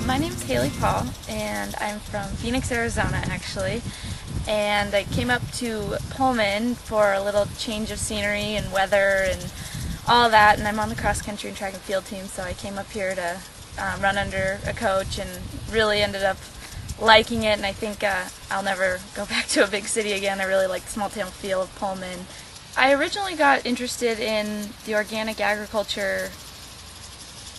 My name's Haley Paul, and I'm from Phoenix, Arizona, actually. And I came up to Pullman for a little change of scenery and weather and all that. And I'm on the cross-country and track and field team, so I came up here to run under a coach and really ended up liking it. And I think I'll never go back to a big city again. I really like the small town feel of Pullman. I originally got interested in the organic agriculture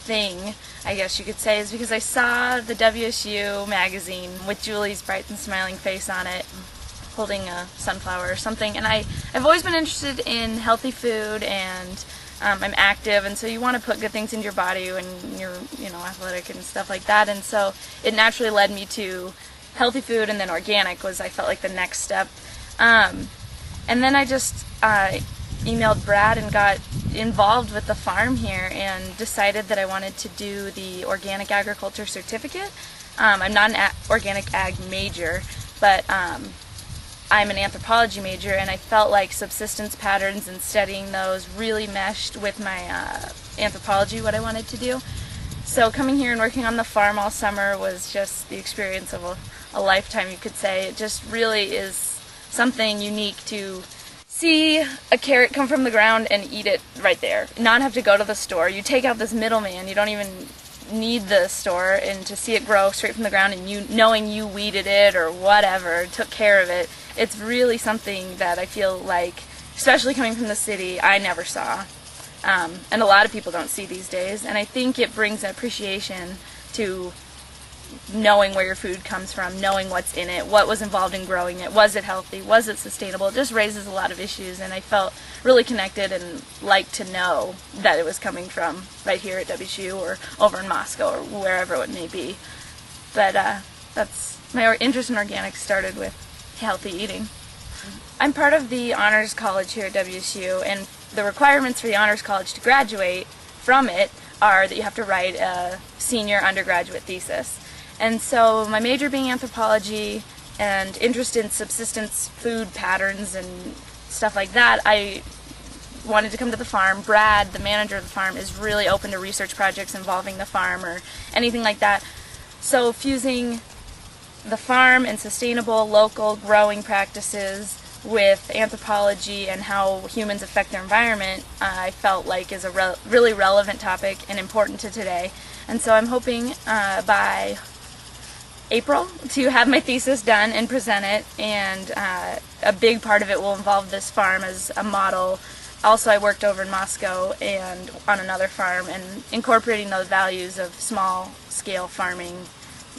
thing, I guess you could say, is because I saw the WSU magazine with Julie's bright and smiling face on it, holding a sunflower or something. And I've always been interested in healthy food, and I'm active, and so you want to put good things into your body when you're, athletic and stuff like that. And so it naturally led me to healthy food, and then organic was, I felt like, the next step. And then I just emailed Brad and got involved with the farm here and decided that I wanted to do the organic agriculture certificate. I'm not an organic ag major, but I'm an anthropology major, and I felt like subsistence patterns and studying those really meshed with my anthropology, what I wanted to do. So coming here and working on the farm all summer was just the experience of a lifetime, you could say. It just really is something unique to see a carrot come from the ground and eat it right there, not have to go to the store. You take out this middleman, you don't even need the store, and to see it grow straight from the ground and knowing you weeded it or whatever, took care of it, it's really something that I feel like, especially coming from the city, I never saw. And a lot of people don't see these days, and I think it brings an appreciation to knowing where your food comes from, knowing what's in it, what was involved in growing it, was it healthy, was it sustainable. It just raises a lot of issues, and I felt really connected and liked to know that it was coming from right here at WSU or over in Moscow or wherever it may be. But that's my interest in organics started with healthy eating. I'm part of the Honors College here at WSU, and the requirements for the Honors College to graduate from it are that you have to write a senior undergraduate thesis. And so my major being anthropology and interest in subsistence food patterns and stuff like that, I wanted to come to the farm. Brad, the manager of the farm, is really open to research projects involving the farm or anything like that. So fusing the farm and sustainable local growing practices with anthropology and how humans affect their environment, I felt like is a really relevant topic and important to today. And so I'm hoping by April to have my thesis done and present it, and a big part of it will involve this farm as a model. Also, I worked over in Moscow and on another farm, and incorporating those values of small-scale farming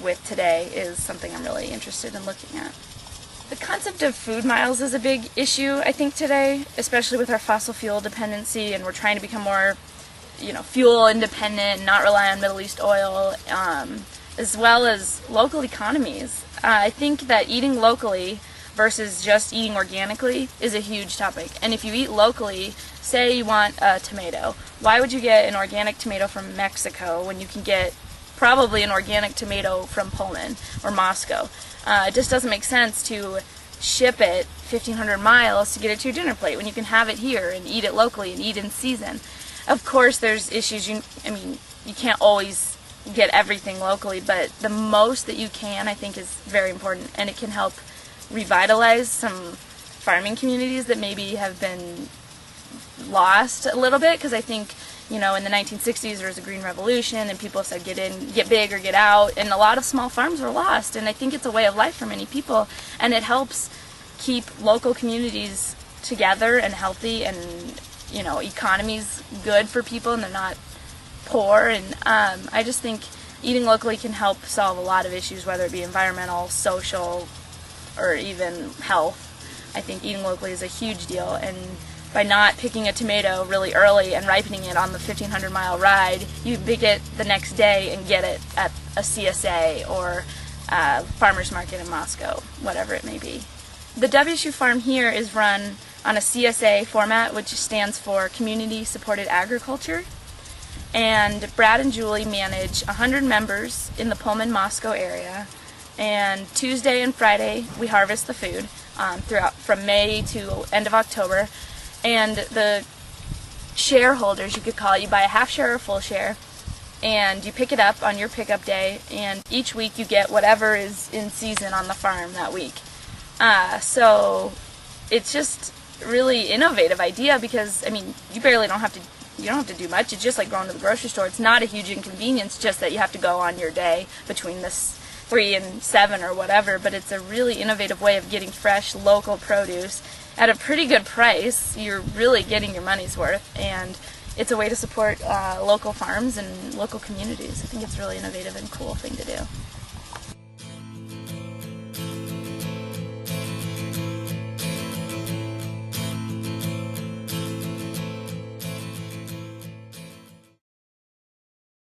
with today is something I'm really interested in looking at. The concept of food miles is a big issue, I think, today, especially with our fossil fuel dependency, and we're trying to become more, fuel independent and not rely on Middle East oil, as well as local economies. I think that eating locally versus just eating organically is a huge topic. And if you eat locally, say you want a tomato, why would you get an organic tomato from Mexico when you can get probably an organic tomato from Pullman or Moscow? It just doesn't make sense to ship it 1,500 miles to get it to your dinner plate when you can have it here and eat it locally and eat in season. Of course, there's issues. You can't always get everything locally, but the most that you can, I think, is very important, and it can help revitalize some farming communities that maybe have been lost a little bit, because I think, in the 1960s there was a green revolution and people said get in, get big or get out, and a lot of small farms were lost, and I think it's a way of life for many people, and it helps keep local communities together and healthy, and economies good for people and they're not poor. And I just think eating locally can help solve a lot of issues, whether it be environmental, social, or even health. I think eating locally is a huge deal, and by not picking a tomato really early and ripening it on the 1,500-mile ride, you pick it the next day and get it at a CSA or a farmer's market in Moscow, whatever it may be. The WSU farm here is run on a CSA format, which stands for Community Supported Agriculture. And Brad and Julie manage 100 members in the Pullman-Moscow area, and Tuesday and Friday we harvest the food throughout from May to end of October. And the shareholders, you could call it, you buy a half share or full share, and you pick it up on your pickup day, and each week you get whatever is in season on the farm that week. So it's just really innovative idea, because I mean, you don't have to do much. It's just like going to the grocery store. It's not a huge inconvenience, just that you have to go on your day between this 3 and 7 or whatever, but it's a really innovative way of getting fresh local produce at a pretty good price. You're really getting your money's worth, and it's a way to support local farms and local communities. I think it's a really innovative and cool thing to do.